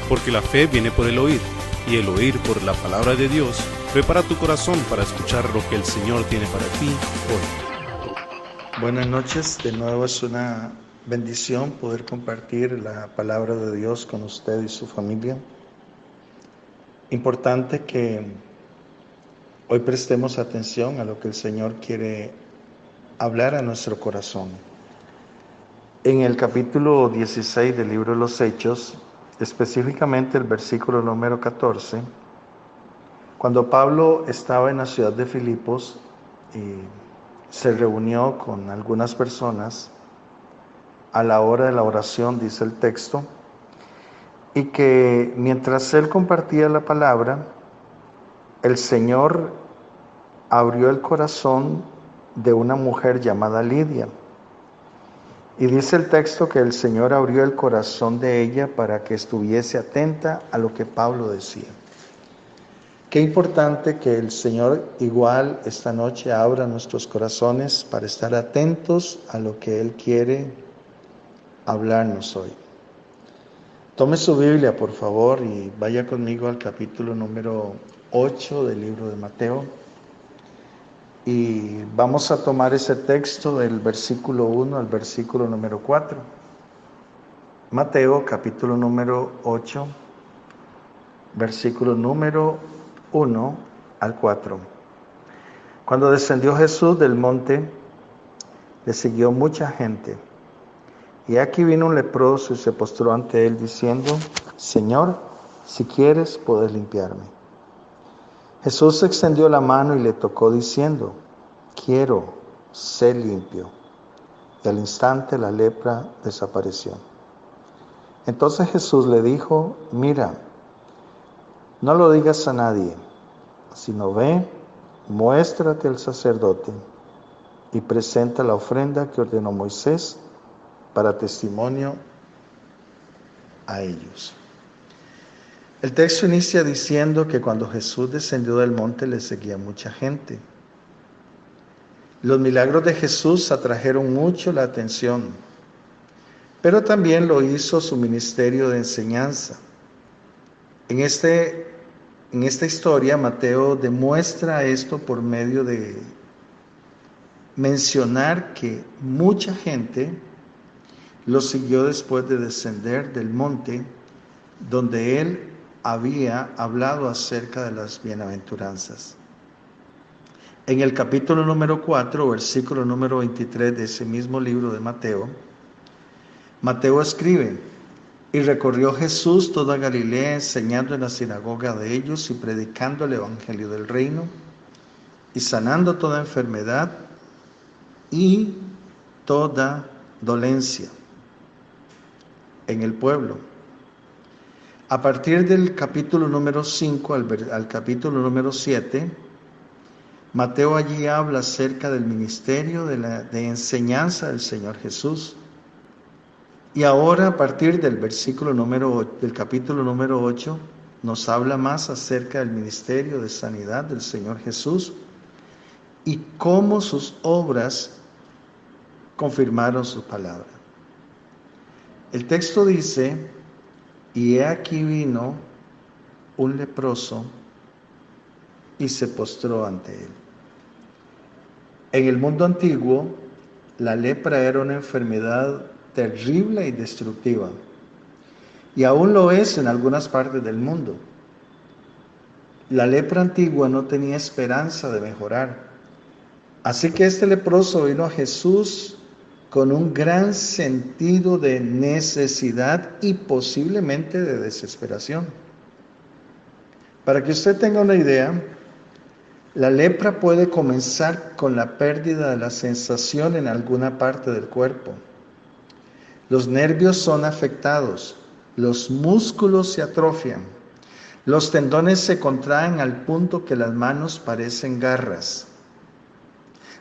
porque la fe viene por el oír, y el oír por la palabra de Dios. Prepara tu corazón para escuchar lo que el Señor tiene para ti hoy. Buenas noches, de nuevo es una bendición poder compartir la palabra de Dios con usted y su familia. Importante que hoy prestemos atención a lo que el Señor quiere hablar a nuestro corazón. En el capítulo 16 del libro de los Hechos, específicamente el versículo número 14, cuando Pablo estaba en la ciudad de Filipos y se reunió con algunas personas a la hora de la oración, dice el texto, y que mientras él compartía la palabra, el Señor abrió el corazón de una mujer llamada Lidia. Y dice el texto que el Señor abrió el corazón de ella para que estuviese atenta a lo que Pablo decía. Qué importante que el Señor igual esta noche abra nuestros corazones para estar atentos a lo que Él quiere hablarnos hoy. Tome su Biblia, por favor, y vaya conmigo al capítulo número 8 del libro de Mateo. Y vamos a tomar ese texto del versículo 1 al versículo número 4. Mateo, capítulo número 8, versículo número 1 al 4. Cuando descendió Jesús del monte, le siguió mucha gente. Y aquí vino un leproso y se postró ante él diciendo: Señor, si quieres, puedes limpiarme. Jesús extendió la mano y le tocó diciendo: quiero, sé limpio. Y al instante la lepra desapareció. Entonces Jesús le dijo: mira, no lo digas a nadie, sino ve, muéstrate al sacerdote y presenta la ofrenda que ordenó Moisés para testimonio a ellos. El texto inicia diciendo que cuando Jesús descendió del monte le seguía mucha gente. Los milagros de Jesús atrajeron mucho la atención, pero también lo hizo su ministerio de enseñanza. En esta historia, Mateo demuestra esto por medio de mencionar que mucha gente lo siguió después de descender del monte donde él había hablado acerca de las bienaventuranzas. En el capítulo número 4, versículo número 23 de ese mismo libro de Mateo, Mateo escribe: y recorrió Jesús toda Galilea, enseñando en la sinagoga de ellos y predicando el evangelio del reino y sanando toda enfermedad y toda dolencia en el pueblo. A partir del capítulo número 5 al capítulo número 7, Mateo allí habla acerca del ministerio de enseñanza del Señor Jesús. Y ahora, a partir del del capítulo número 8, nos habla más acerca del ministerio de sanidad del Señor Jesús y cómo sus obras confirmaron su palabra. El texto dice: y he aquí vino un leproso y se postró ante él. En el mundo antiguo, la lepra era una enfermedad terrible y destructiva, y aún lo es en algunas partes del mundo. La lepra antigua no tenía esperanza de mejorar, así que este leproso vino a Jesús con un gran sentido de necesidad y posiblemente de desesperación. Para que usted tenga una idea, la lepra puede comenzar con la pérdida de la sensación en alguna parte del cuerpo. Los nervios son afectados, los músculos se atrofian, los tendones se contraen al punto que las manos parecen garras.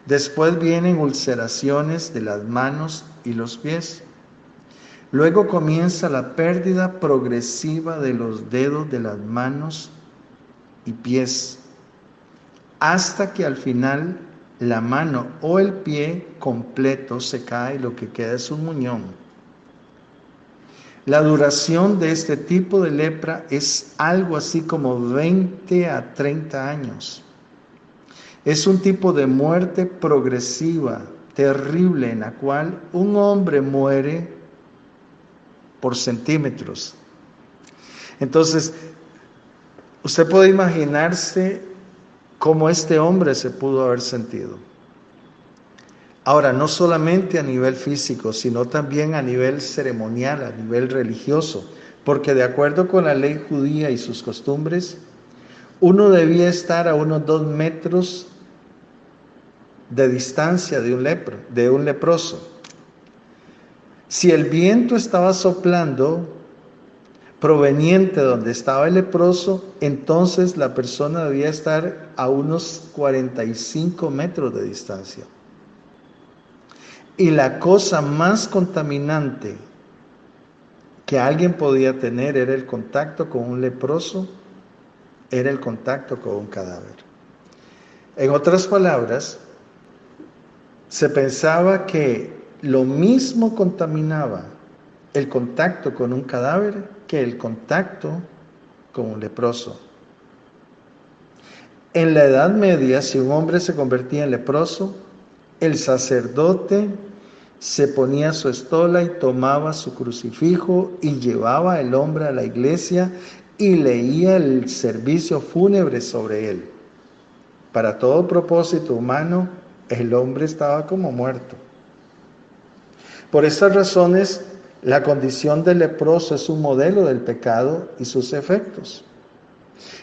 Después vienen ulceraciones de las manos y los pies. Luego comienza la pérdida progresiva de los dedos de las manos y pies, hasta que al final la mano o el pie completo se cae y lo que queda es un muñón. La duración de este tipo de lepra es algo así como 20 a 30 años. Es un tipo de muerte progresiva, terrible, en la cual un hombre muere por centímetros. Entonces, usted puede imaginarse cómo este hombre se pudo haber sentido. Ahora, no solamente a nivel físico, sino también a nivel ceremonial, a nivel religioso, porque de acuerdo con la ley judía y sus costumbres, uno debía estar a unos 2 metros de distancia de un leproso. Si el viento estaba soplando proveniente de donde estaba el leproso, entonces la persona debía estar a unos 45 metros de distancia. Y la cosa más contaminante que alguien podía tener era el contacto con un leproso, era el contacto con un cadáver. En otras palabras, se pensaba que lo mismo contaminaba el contacto con un cadáver que el contacto con un leproso. En la Edad Media, si un hombre se convertía en leproso, el sacerdote se ponía su estola y tomaba su crucifijo y llevaba al hombre a la iglesia y leía el servicio fúnebre sobre él. Para todo propósito humano, el hombre estaba como muerto. Por estas razones, la condición del leproso es un modelo del pecado y sus efectos.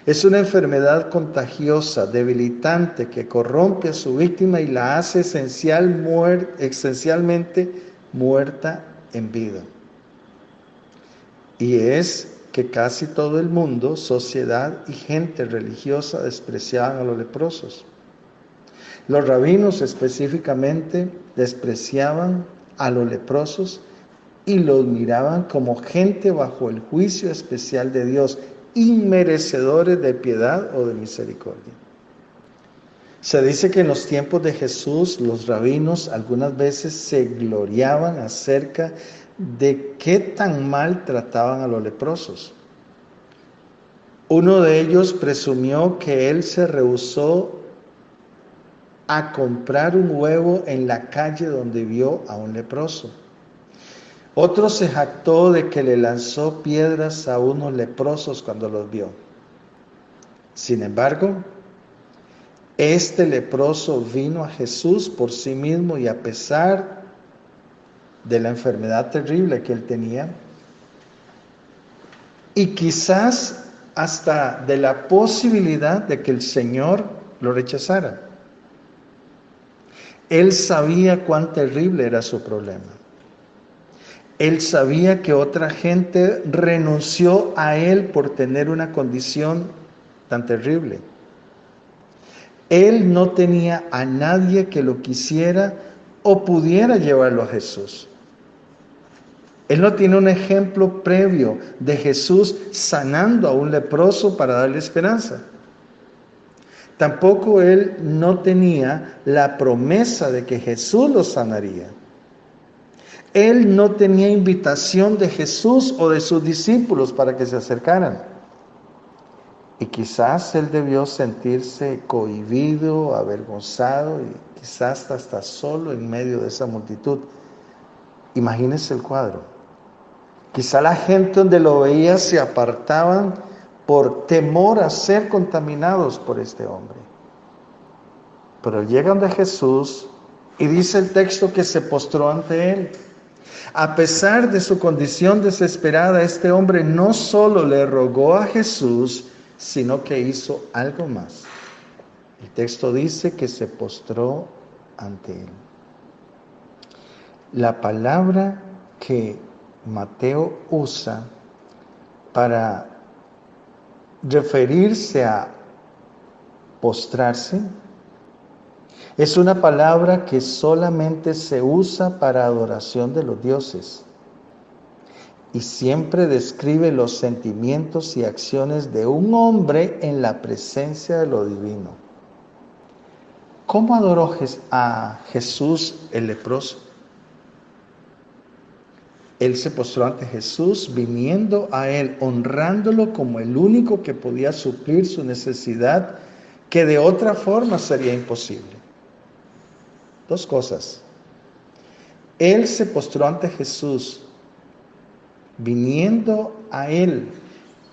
Es una enfermedad contagiosa, debilitante, que corrompe a su víctima y la hace esencialmente muerta en vida. Y es que casi todo el mundo, sociedad y gente religiosa despreciaban a los leprosos. Los rabinos específicamente despreciaban a los leprosos y los miraban como gente bajo el juicio especial de Dios, inmerecedores de piedad o de misericordia. Se dice que en los tiempos de Jesús, los rabinos algunas veces se gloriaban acerca de qué tan mal trataban a los leprosos. Uno de ellos presumió que él se rehusó a comprar un huevo en la calle donde vio a un leproso. Otro se jactó de que le lanzó piedras a unos leprosos cuando los vio. Sin embargo, este leproso vino a Jesús por sí mismo y a pesar de la enfermedad terrible que él tenía, y quizás hasta de la posibilidad de que el Señor lo rechazara. Él sabía cuán terrible era su problema. Él sabía que otra gente renunció a él por tener una condición tan terrible. Él no tenía a nadie que lo quisiera o pudiera llevarlo a Jesús. Él no tiene un ejemplo previo de Jesús sanando a un leproso para darle esperanza. Tampoco él no tenía la promesa de que Jesús lo sanaría. Él no tenía invitación de Jesús o de sus discípulos para que se acercaran. Y quizás él debió sentirse cohibido, avergonzado y quizás hasta solo en medio de esa multitud. Imagínense el cuadro. Quizá la gente donde lo veía se apartaban por temor a ser contaminados por este hombre. Pero llegan de Jesús y dice el texto que se postró ante él. A pesar de su condición desesperada, este hombre no solo le rogó a Jesús, sino que hizo algo más. El texto dice que se postró ante él. La palabra que Mateo usa para referirse a postrarse es una palabra que solamente se usa para adoración de los dioses y siempre describe los sentimientos y acciones de un hombre en la presencia de lo divino. ¿Cómo adoró a Jesús el leproso? Él se postró ante Jesús, viniendo a Él, honrándolo como el único que podía suplir su necesidad, que de otra forma sería imposible. Dos cosas. Él se postró ante Jesús, viniendo a Él,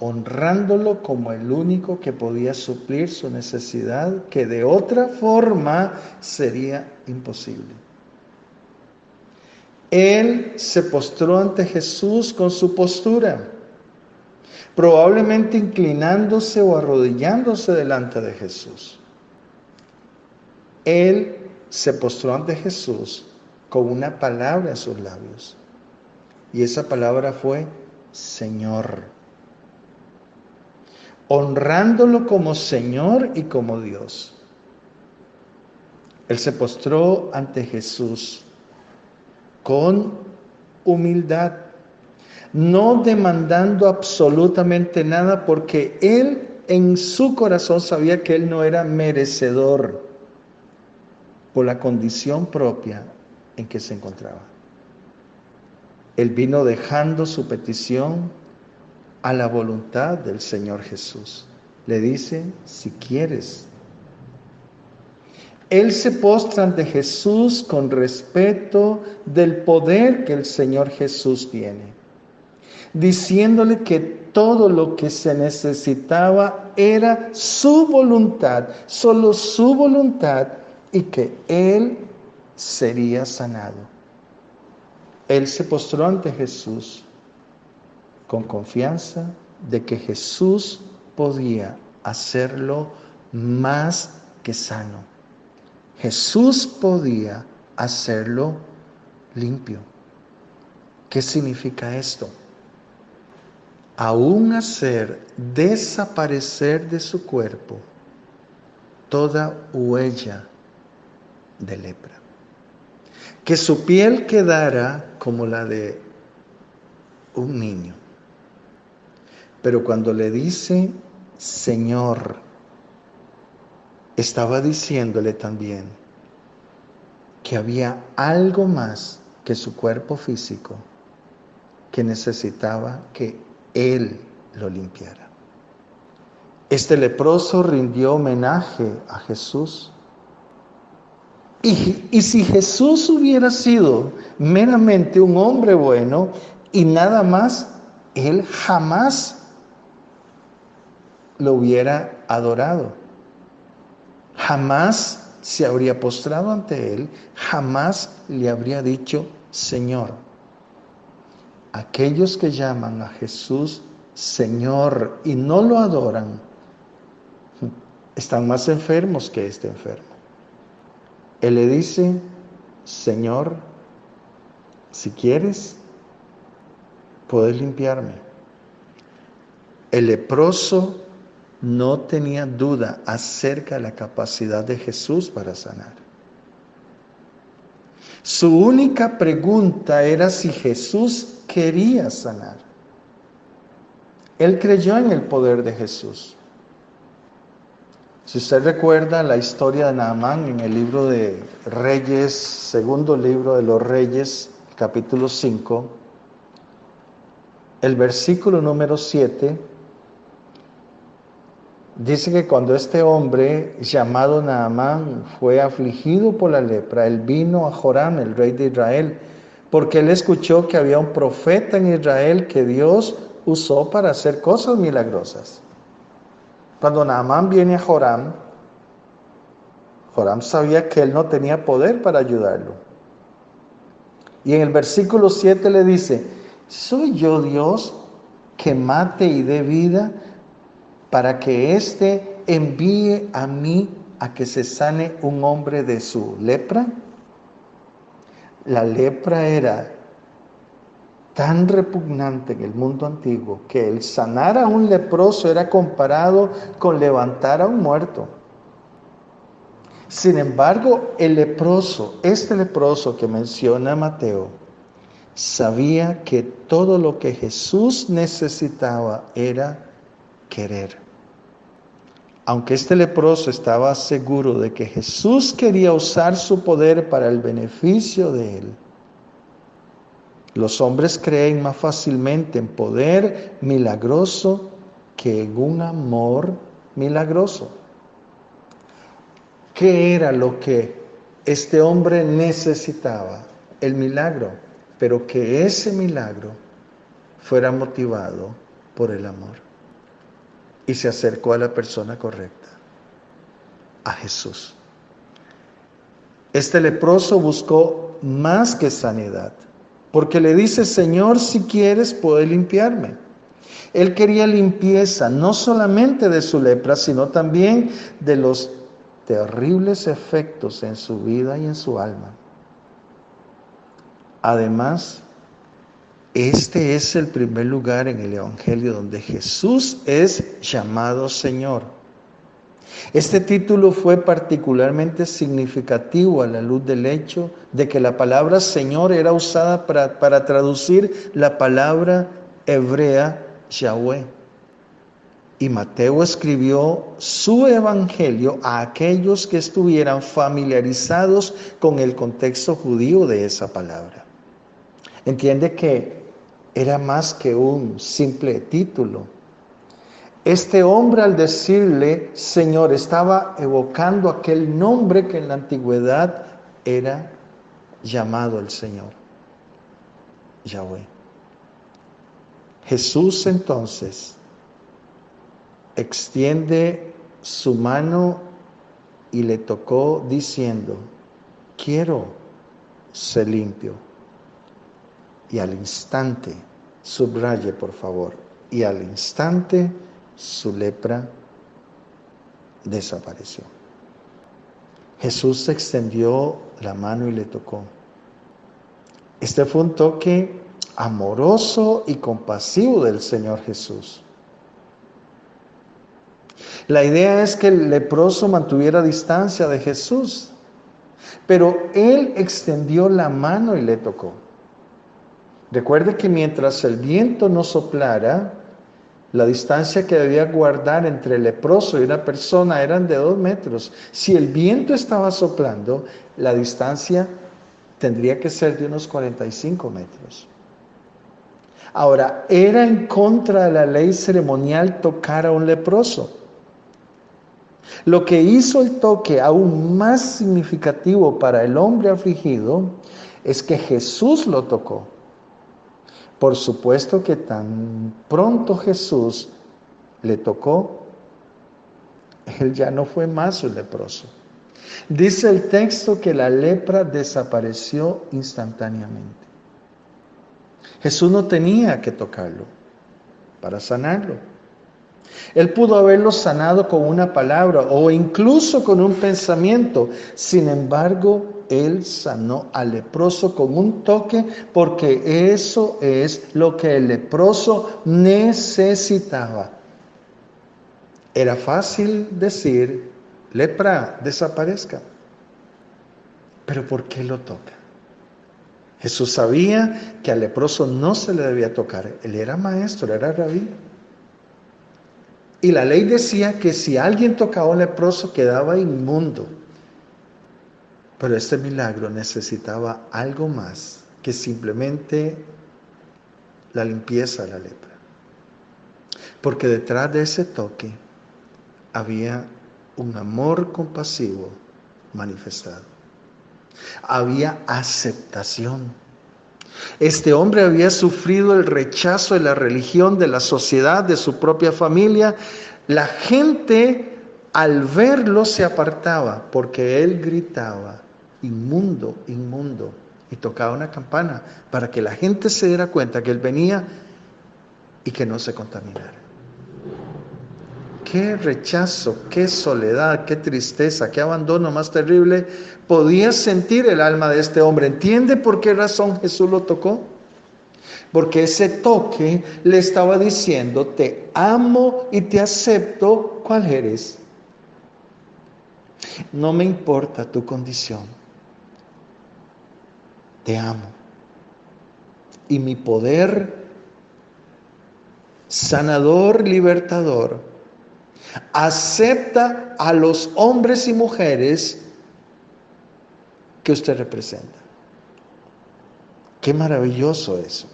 honrándolo como el único que podía suplir su necesidad, que de otra forma sería imposible. Él se postró ante Jesús con su postura, probablemente inclinándose o arrodillándose delante de Jesús. Él se postró ante Jesús con una palabra en sus labios. Y esa palabra fue Señor. Honrándolo como Señor y como Dios. Él se postró ante Jesús con humildad, no demandando absolutamente nada, porque él en su corazón sabía que él no era merecedor por la condición propia en que se encontraba. Él vino dejando su petición a la voluntad del Señor Jesús. Le dice, si quieres. Él se postra ante Jesús con respeto del poder que el Señor Jesús tiene, diciéndole que todo lo que se necesitaba era su voluntad, solo su voluntad, y que Él sería sanado. Él se postró ante Jesús con confianza de que Jesús podía hacerlo más que sano. Jesús podía hacerlo limpio. ¿Qué significa esto? Aún hacer desaparecer de su cuerpo toda huella de lepra. Que su piel quedara como la de un niño. Pero cuando le dice Señor, estaba diciéndole también que había algo más que su cuerpo físico que necesitaba que Él lo limpiara. Este leproso rindió homenaje a Jesús. Y si Jesús hubiera sido meramente un hombre bueno y nada más, Él jamás lo hubiera adorado. Jamás se habría postrado ante Él, jamás le habría dicho Señor. Aquellos que llaman a Jesús Señor y no lo adoran, están más enfermos que este enfermo. Él le dice, Señor, si quieres, puedes limpiarme. El leproso no tenía duda acerca de la capacidad de Jesús para sanar. Su única pregunta era si Jesús quería sanar. Él creyó en el poder de Jesús. Si usted recuerda la historia de Naamán en el libro de Reyes, segundo libro de los Reyes, capítulo 5, el versículo número 7, dice que cuando este hombre llamado Naamán fue afligido por la lepra, él vino a Joram, el rey de Israel, porque él escuchó que había un profeta en Israel que Dios usó para hacer cosas milagrosas. Cuando Naamán viene a Joram, Joram sabía que él no tenía poder para ayudarlo. Y en el versículo 7 le dice, ¿soy yo Dios que mate y dé vida para que éste envíe a mí a que se sane un hombre de su lepra? La lepra era tan repugnante en el mundo antiguo que el sanar a un leproso era comparado con levantar a un muerto. Sin embargo, el leproso, este leproso que menciona Mateo, sabía que todo lo que Jesús necesitaba era querer. Aunque este leproso estaba seguro de que Jesús quería usar su poder para el beneficio de él, Los hombres creen más fácilmente en poder milagroso que en un amor milagroso. ¿Qué era lo que este hombre necesitaba? El milagro, pero que ese milagro fuera motivado por el amor. Y se acercó a la persona correcta, a Jesús. Este leproso buscó más que sanidad, porque le dice: Señor, si quieres, puedes limpiarme. Él quería limpieza, no solamente de su lepra, sino también de los terribles efectos en su vida y en su alma. Además, este es el primer lugar en el Evangelio donde Jesús es llamado Señor. Este título fue particularmente significativo a la luz del hecho de que la palabra Señor era usada para traducir la palabra hebrea Yahweh. Y Mateo escribió su evangelio a aquellos que estuvieran familiarizados con el contexto judío de esa palabra. Entiende que era más que un simple título. Este hombre, al decirle Señor, estaba evocando aquel nombre que en la antigüedad era llamado el Señor, Yahweh. Jesús entonces extiende su mano y le tocó diciendo: quiero ser limpio. Y al instante, subraye por favor, y al instante su lepra desapareció. Jesús extendió la mano y le tocó. Este fue un toque amoroso y compasivo del Señor Jesús. La idea es que el leproso mantuviera distancia de Jesús, pero él extendió la mano y le tocó. Recuerde que mientras el viento no soplara, la distancia que debía guardar entre el leproso y una persona eran de 2 metros. Si el viento estaba soplando, la distancia tendría que ser de unos 45 metros. Ahora, era en contra de la ley ceremonial tocar a un leproso. Lo que hizo el toque aún más significativo para el hombre afligido es que Jesús lo tocó. Por supuesto que tan pronto Jesús le tocó, él ya no fue más un leproso. Dice el texto que la lepra desapareció instantáneamente. Jesús no tenía que tocarlo para sanarlo. Él pudo haberlo sanado con una palabra o incluso con un pensamiento. Sin embargo, Él sanó al leproso con un toque, porque eso es lo que el leproso necesitaba. Era fácil decir: lepra, desaparezca. Pero ¿por qué lo toca? Jesús sabía que al leproso no se le debía tocar. Él era maestro, era rabí. Y la ley decía que si alguien tocaba a un leproso quedaba inmundo. Pero este milagro necesitaba algo más que simplemente la limpieza de la lepra. Porque detrás de ese toque había un amor compasivo manifestado. Había aceptación. Este hombre había sufrido el rechazo de la religión, de la sociedad, de su propia familia. La gente al verlo se apartaba porque él gritaba: inmundo, inmundo, y tocaba una campana para que la gente se diera cuenta que él venía y que no se contaminara. Qué rechazo, qué soledad, qué tristeza, qué abandono más terrible podía sentir el alma de este hombre. ¿Entiende por qué razón Jesús lo tocó? Porque ese toque le estaba diciendo: te amo y te acepto cual eres. No me importa tu condición. Te amo. Y mi poder sanador, libertador, acepta a los hombres y mujeres que usted representa. Qué maravilloso eso.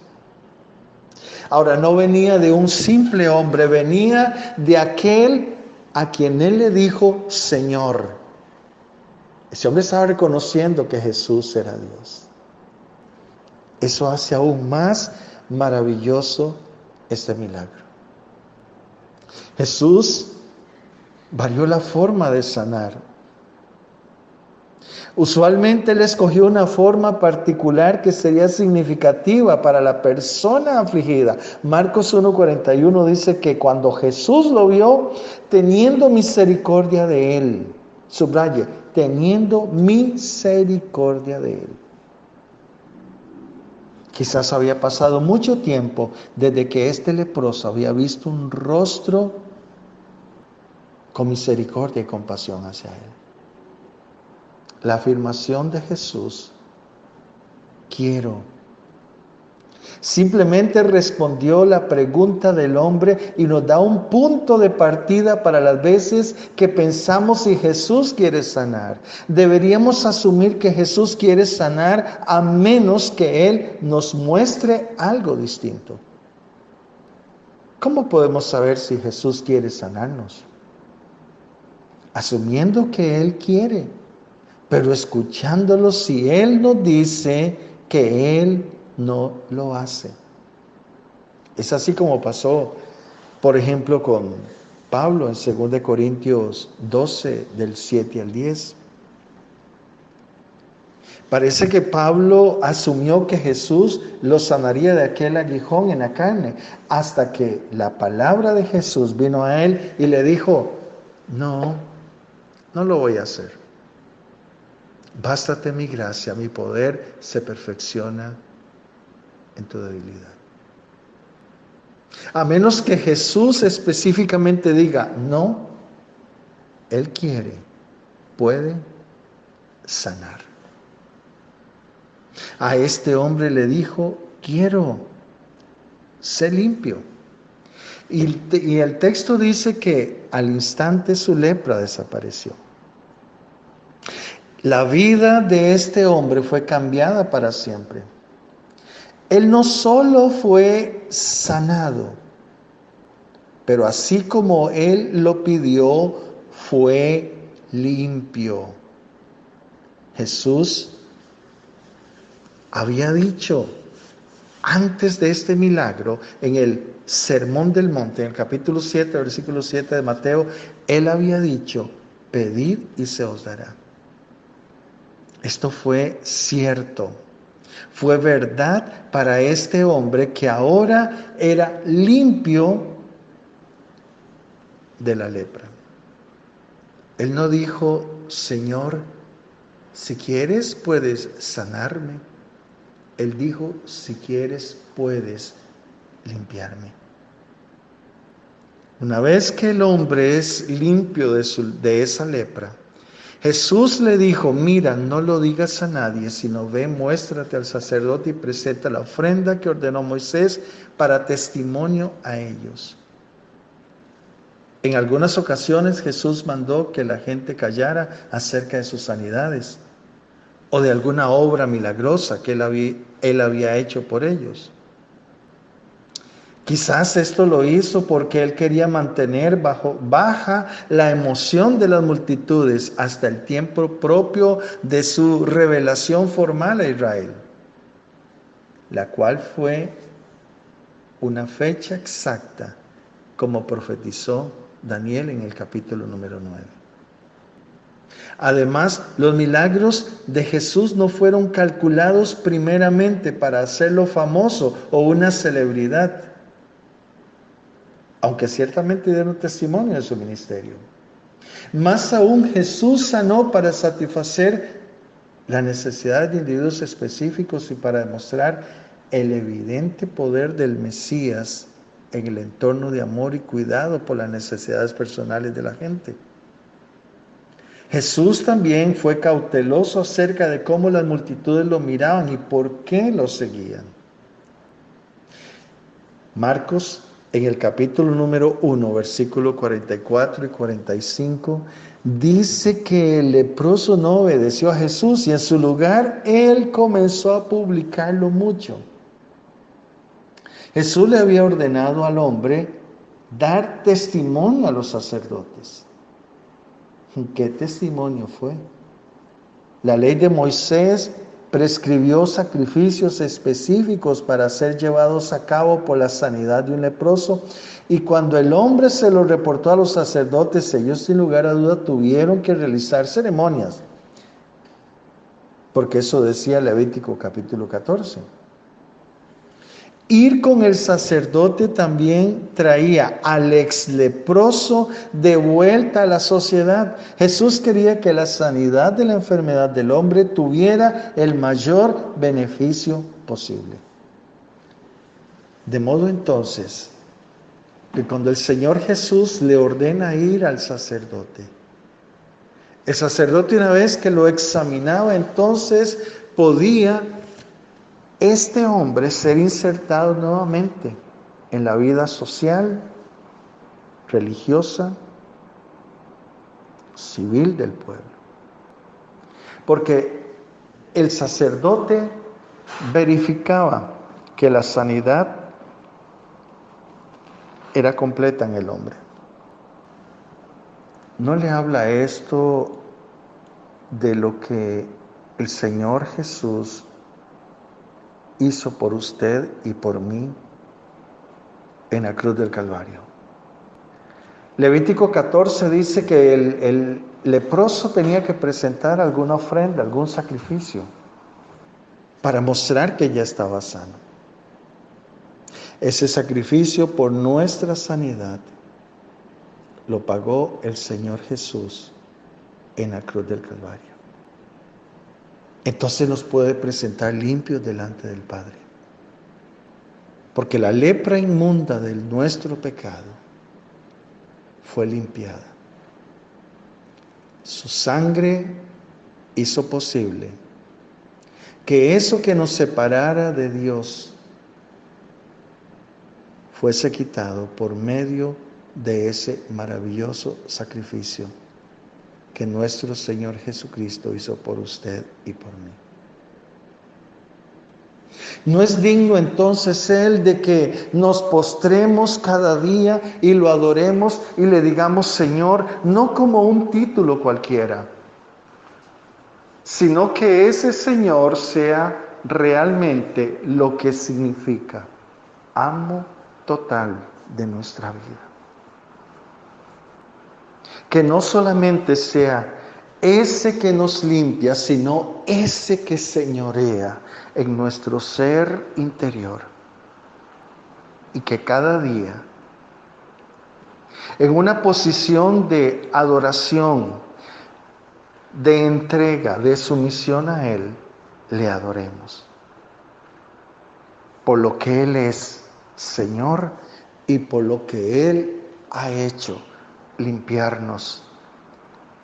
Ahora, no venía de un simple hombre, venía de aquel a quien él le dijo Señor. Ese hombre estaba reconociendo que Jesús era Dios. Eso hace aún más maravilloso este milagro. Jesús varió la forma de sanar. Usualmente él escogió una forma particular que sería significativa para la persona afligida. Marcos 1:41 dice que cuando Jesús lo vio, teniendo misericordia de él, subraye, teniendo misericordia de él. Quizás había pasado mucho tiempo desde que este leproso había visto un rostro con misericordia y compasión hacia él. La afirmación de Jesús, quiero, simplemente respondió la pregunta del hombre y nos da un punto de partida para las veces que pensamos si Jesús quiere sanar. Deberíamos asumir que Jesús quiere sanar a menos que Él nos muestre algo distinto. ¿Cómo podemos saber si Jesús quiere sanarnos? Asumiendo que Él quiere, pero escuchándolo si Él nos dice que Él no lo hace. Es así como pasó, por ejemplo, con Pablo en 2 Corintios 12, del 7 al 10. Parece que Pablo asumió que Jesús lo sanaría de aquel aguijón en la carne, hasta que la palabra de Jesús vino a él y le dijo, no lo voy a hacer. Bástate mi gracia, mi poder se perfecciona en tu debilidad. A menos que Jesús específicamente diga, no, Él quiere, puede sanar. A este hombre le dijo, quiero, sé limpio. Y el texto dice que al instante su lepra desapareció. La vida de este hombre fue cambiada para siempre. Él no solo fue sanado, pero así como él lo pidió, fue limpio. Jesús había dicho antes de este milagro, en el Sermón del Monte, en el capítulo 7, versículo 7 de Mateo, él había dicho, pedid y se os dará. Esto fue cierto, fue verdad para este hombre que ahora era limpio de la lepra. Él no dijo, Señor, si quieres puedes sanarme. Él dijo, si quieres puedes limpiarme. Una vez que el hombre es limpio de esa lepra, Jesús le dijo, mira, no lo digas a nadie, sino ve, muéstrate al sacerdote y presenta la ofrenda que ordenó Moisés para testimonio a ellos. En algunas ocasiones Jesús mandó que la gente callara acerca de sus sanidades o de alguna obra milagrosa que él había hecho por ellos. Quizás esto lo hizo porque él quería mantener baja la emoción de las multitudes hasta el tiempo propio de su revelación formal a Israel, la cual fue una fecha exacta como profetizó Daniel en el capítulo número 9. Además, los milagros de Jesús no fueron calculados primeramente para hacerlo famoso o una celebridad, aunque ciertamente dieron testimonio de su ministerio. Más aún, Jesús sanó para satisfacer las necesidades de individuos específicos y para demostrar el evidente poder del Mesías en el entorno de amor y cuidado por las necesidades personales de la gente. Jesús también fue cauteloso acerca de cómo las multitudes lo miraban y por qué lo seguían. Marcos, en el capítulo número 1, versículo 44 y 45, dice que el leproso no obedeció a Jesús y en su lugar él comenzó a publicarlo mucho. Jesús le había ordenado al hombre dar testimonio a los sacerdotes. ¿Qué testimonio fue? La ley de Moisés prescribió sacrificios específicos para ser llevados a cabo por la sanidad de un leproso, y cuando el hombre se lo reportó a los sacerdotes, ellos sin lugar a duda tuvieron que realizar ceremonias, porque eso decía Levítico capítulo 14. Ir con el sacerdote también traía al ex leproso de vuelta a la sociedad. Jesús quería que la sanidad de la enfermedad del hombre tuviera el mayor beneficio posible. De modo entonces, que cuando el Señor Jesús le ordena ir al sacerdote, el sacerdote, una vez que lo examinaba, entonces podía este hombre ser insertado nuevamente en la vida social, religiosa, civil del pueblo. Porque el sacerdote verificaba que la sanidad era completa en el hombre. ¿No le habla esto de lo que el Señor Jesús hizo por usted y por mí en la cruz del Calvario? Levítico 14 dice que el leproso tenía que presentar alguna ofrenda, algún sacrificio, para mostrar que ya estaba sano. Ese sacrificio por nuestra sanidad lo pagó el Señor Jesús en la cruz del Calvario. Entonces nos puede presentar limpios delante del Padre. Porque la lepra inmunda de nuestro pecado fue limpiada. Su sangre hizo posible que eso que nos separara de Dios fuese quitado por medio de ese maravilloso sacrificio que nuestro Señor Jesucristo hizo por usted y por mí. ¿No es digno entonces Él de que nos postremos cada día y lo adoremos y le digamos Señor, no como un título cualquiera, sino que ese Señor sea realmente lo que significa amo total de nuestra vida? Que no solamente sea ese que nos limpia, sino ese que señorea en nuestro ser interior. Y que cada día, en una posición de adoración, de entrega, de sumisión a Él, le adoremos. Por lo que Él es Señor y por lo que Él ha hecho, limpiarnos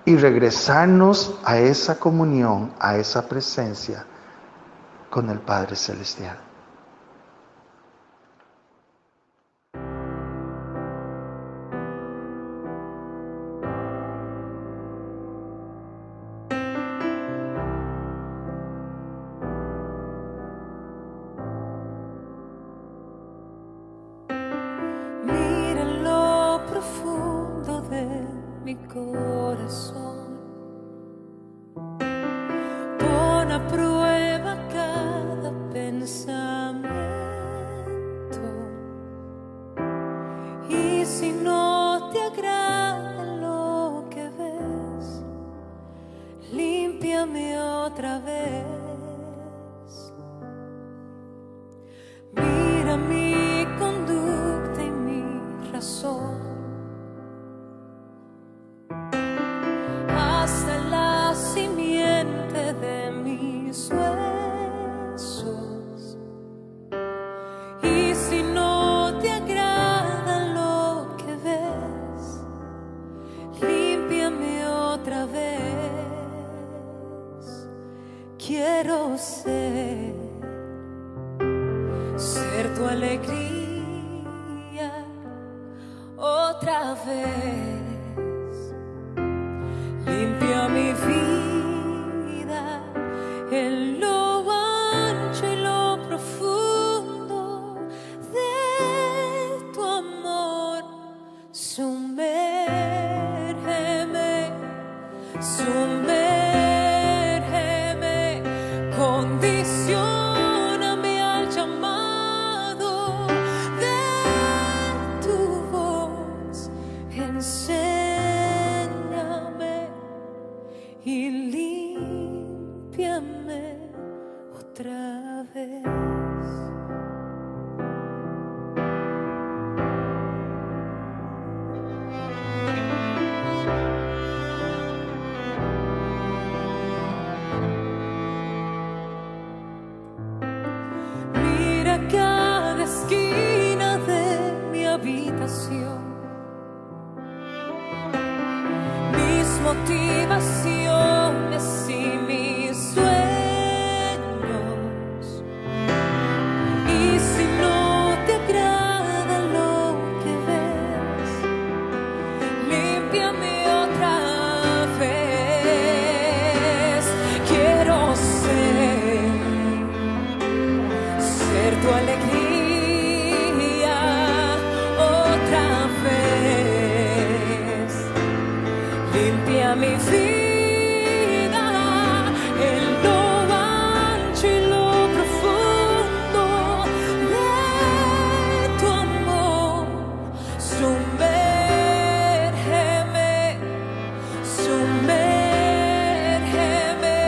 y regresarnos a esa comunión, a esa presencia con el Padre Celestial. Mi corazón, pon a prueba cada pensamiento, y si no te agrada lo que ves, límpiame otra vez. Mira mi conducta y mi razón, de mis huesos, y si no te agrada lo que ves, límpiame otra vez. Quiero ser tu alegría otra vez. otra vez. Mira cada esquina de mi habitación, mis motivaciones y mis sueños. Y si no te agrada lo que ves, límpiame otra vez. Quiero ser tu alegría otra vez. Limpia mi vida en lo ancho y lo profundo de tu amor. Sumérgeme, sumérgeme,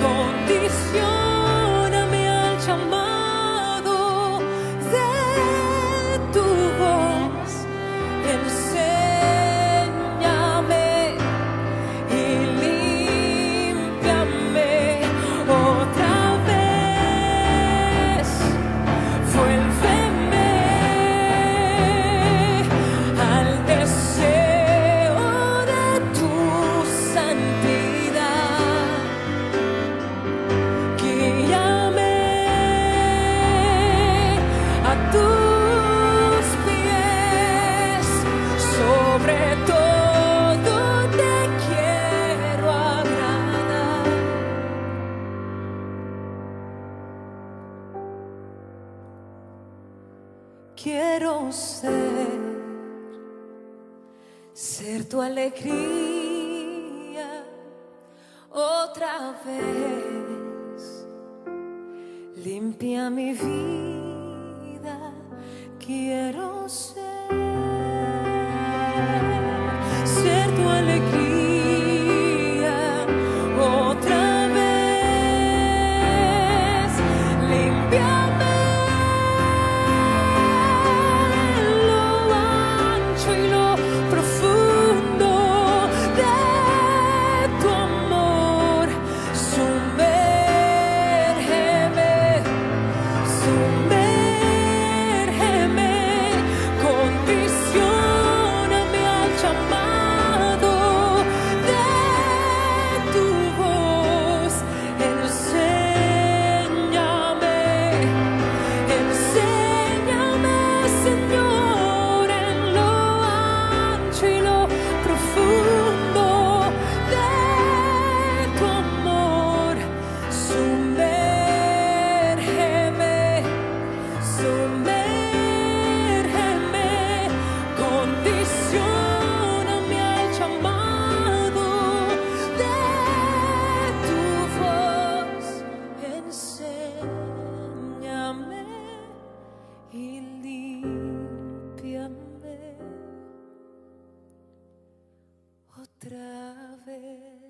condicióname al llamado de tu voz. Enséñame y límpiame otra vez. Vuélveme al deseo de tu santidad. Guíame a tus pies. Sobre todo te quiero agradar. Quiero ser tu alegría otra vez. Limpia mi vida, quiero ser tu alegría otra vez. Límpiame lo ancho y lo profundo de tu amor. Sumérgeme, sumérgeme, condicióname al llamado de tu voz. Enséñame, enséñame, Señor, en lo ancho y lo profundo de tu amor. Sumérgeme, sumérgeme, condicióname al llamado de tu voz. Enséñame y límpiame otra vez.